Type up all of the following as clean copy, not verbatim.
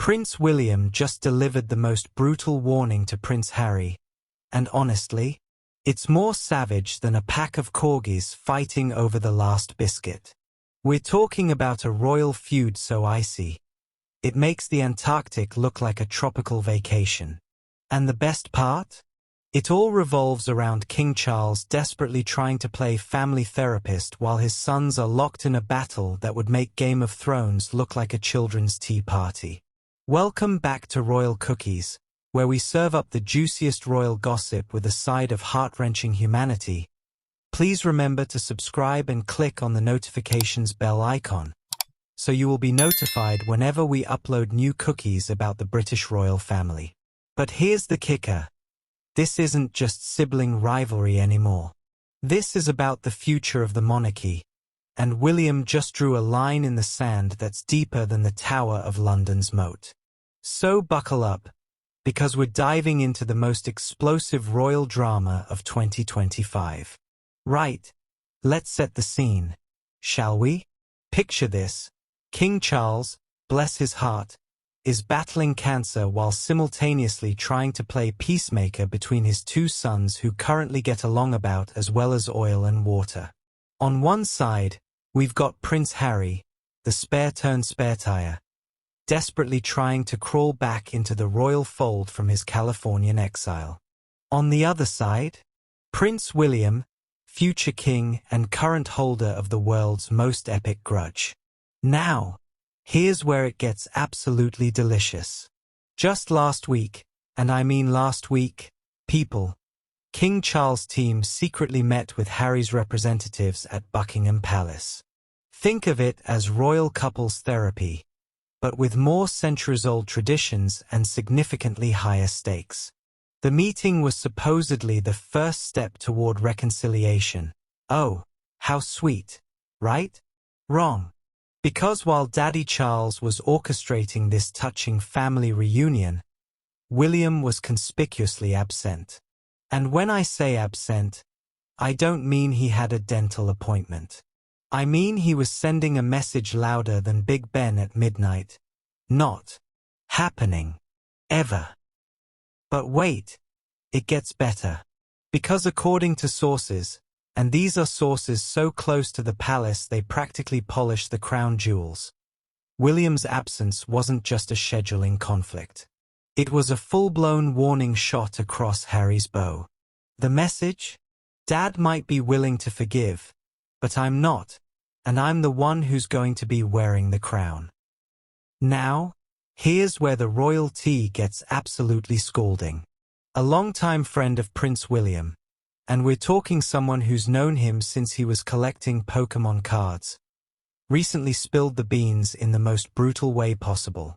Prince William just delivered the most brutal warning to Prince Harry, and honestly, it's more savage than a pack of corgis fighting over the last biscuit. We're talking about a royal feud so icy, it makes the Antarctic look like a tropical vacation. And the best part? It all revolves around King Charles desperately trying to play family therapist while his sons are locked in a battle that would make Game of Thrones look like a children's tea party. Welcome back to Royal Cookies, where we serve up the juiciest royal gossip with a side of heart-wrenching humanity. Please remember to subscribe and click on the notifications bell icon, so you will be notified whenever we upload new cookies about the British royal family. But here's the kicker. This isn't just sibling rivalry anymore. This is about the future of the monarchy, and William just drew a line in the sand that's deeper than the Tower of London's moat. So buckle up, because we're diving into the most explosive royal drama of 2025. Right, let's set the scene, shall we? Picture this. King Charles, bless his heart, is battling cancer while simultaneously trying to play peacemaker between his two sons who currently get along about as well as oil and water. On one side, we've got Prince Harry, the spare tire, desperately trying to crawl back into the royal fold from his Californian exile. On the other side, Prince William, future king and current holder of the world's most epic grudge. Now, here's where it gets absolutely delicious. Just last week, and I mean last week, people, King Charles' team secretly met with Harry's representatives at Buckingham Palace. Think of it as royal couples therapy, but with more centuries-old traditions and significantly higher stakes. The meeting was supposedly the first step toward reconciliation. Oh, how sweet, right? Wrong. Because while Daddy Charles was orchestrating this touching family reunion, William was conspicuously absent. And when I say absent, I don't mean he had a dental appointment. I mean he was sending a message louder than Big Ben at midnight. Not happening. Ever. But wait, it gets better. Because according to sources, and these are sources so close to the palace they practically polish the crown jewels, William's absence wasn't just a scheduling conflict. It was a full-blown warning shot across Harry's bow. The message? Dad might be willing to forgive, but I'm not, and I'm the one who's going to be wearing the crown. Now, here's where the royalty gets absolutely scalding. A longtime friend of Prince William, and we're talking someone who's known him since he was collecting Pokémon cards, recently spilled the beans in the most brutal way possible.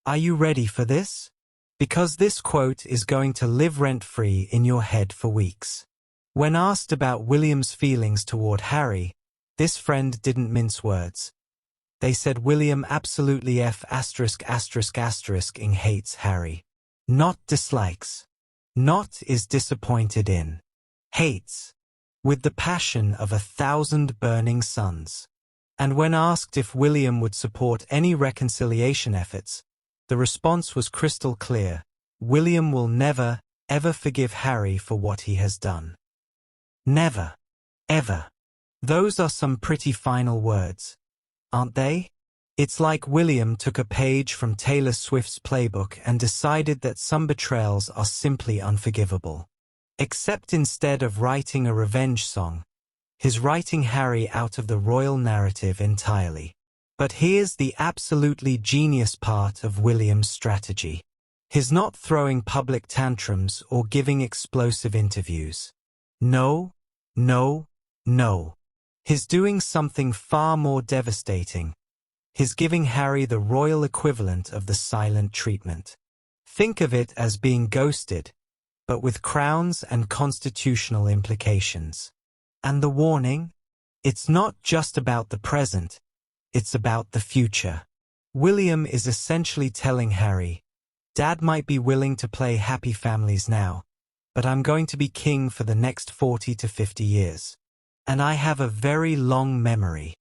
Are you ready for this? Because this quote is going to live rent-free in your head for weeks. When asked about William's feelings toward Harry, this friend didn't mince words. They said William absolutely *****ing hates Harry. Not dislikes. Not is disappointed in. Hates. With the passion of 1,000 burning suns. And when asked if William would support any reconciliation efforts, the response was crystal clear. William will never, ever forgive Harry for what he has done. Never. Ever. Those are some pretty final words, aren't they? It's like William took a page from Taylor Swift's playbook and decided that some betrayals are simply unforgivable. Except instead of writing a revenge song, he's writing Harry out of the royal narrative entirely. But here's the absolutely genius part of William's strategy. He's not throwing public tantrums or giving explosive interviews. No, no, no. He's doing something far more devastating. He's giving Harry the royal equivalent of the silent treatment. Think of it as being ghosted, but with crowns and constitutional implications. And the warning? It's not just about the present, it's about the future. William is essentially telling Harry, Dad might be willing to play happy families now, but I'm going to be king for the next 40 to 50 years. And I have a very long memory.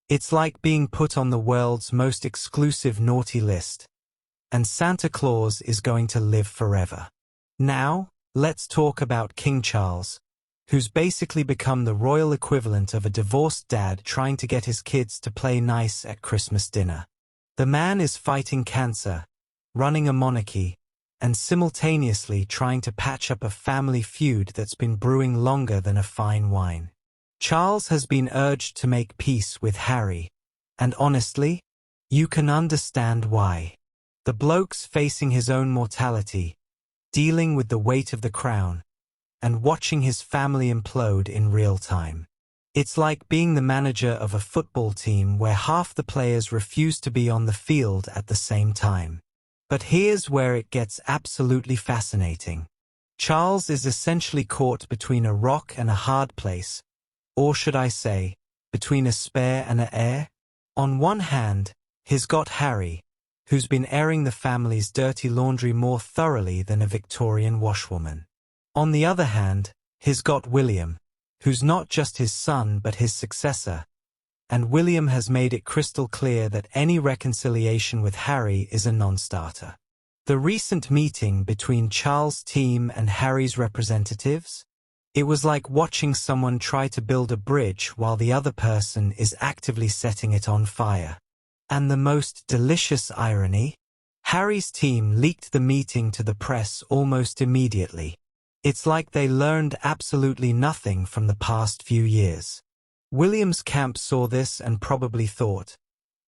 It's like being put on the world's most exclusive naughty list, and Santa Claus is going to live forever. Now, let's talk about King Charles, who's basically become the royal equivalent of a divorced dad trying to get his kids to play nice at Christmas dinner. The man is fighting cancer, running a monarchy, and simultaneously trying to patch up a family feud that's been brewing longer than a fine wine. Charles has been urged to make peace with Harry, and honestly, you can understand why. The bloke's facing his own mortality, dealing with the weight of the crown, and watching his family implode in real time. It's like being the manager of a football team where half the players refuse to be on the field at the same time. But here's where it gets absolutely fascinating. Charles is essentially caught between a rock and a hard place, or should I say, between a spare and an heir? On one hand, he's got Harry, who's been airing the family's dirty laundry more thoroughly than a Victorian washwoman. On the other hand, he's got William, who's not just his son but his successor, and William has made it crystal clear that any reconciliation with Harry is a non-starter. The recent meeting between Charles' team and Harry's representatives? It was like watching someone try to build a bridge while the other person is actively setting it on fire. And the most delicious irony? Harry's team leaked the meeting to the press almost immediately. It's like they learned absolutely nothing from the past few years. William's camp saw this and probably thought,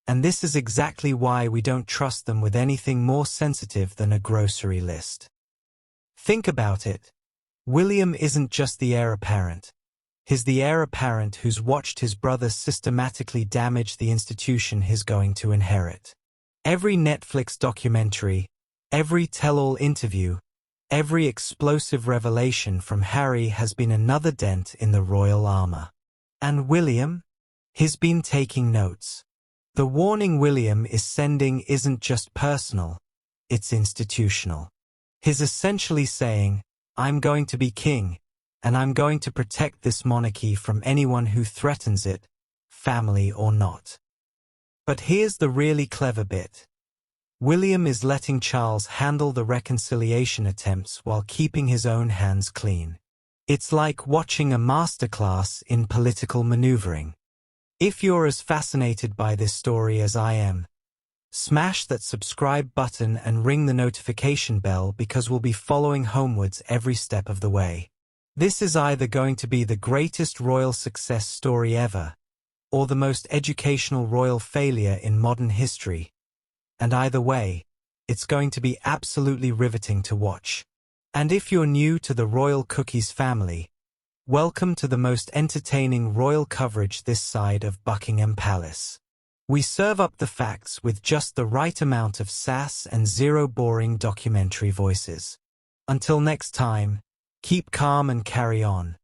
and this is exactly why we don't trust them with anything more sensitive than a grocery list. Think about it. William isn't just the heir apparent. He's the heir apparent who's watched his brother systematically damage the institution he's going to inherit. Every Netflix documentary, every tell-all interview, every explosive revelation from Harry has been another dent in the royal armor. And William? He's been taking notes. The warning William is sending isn't just personal, it's institutional. He's essentially saying, I'm going to be king, and I'm going to protect this monarchy from anyone who threatens it, family or not. But here's the really clever bit. William is letting Charles handle the reconciliation attempts while keeping his own hands clean. It's like watching a masterclass in political maneuvering. If you're as fascinated by this story as I am, smash that subscribe button and ring the notification bell because we'll be following homewards every step of the way. This is either going to be the greatest royal success story ever, or the most educational royal failure in modern history. And either way, it's going to be absolutely riveting to watch. And if you're new to the Royal Cookies family, welcome to the most entertaining royal coverage this side of Buckingham Palace. We serve up the facts with just the right amount of sass and zero boring documentary voices. Until next time, keep calm and carry on.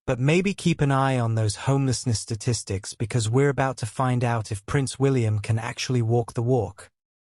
But maybe keep an eye on those homelessness statistics because we're about to find out if Prince William can actually walk the walk.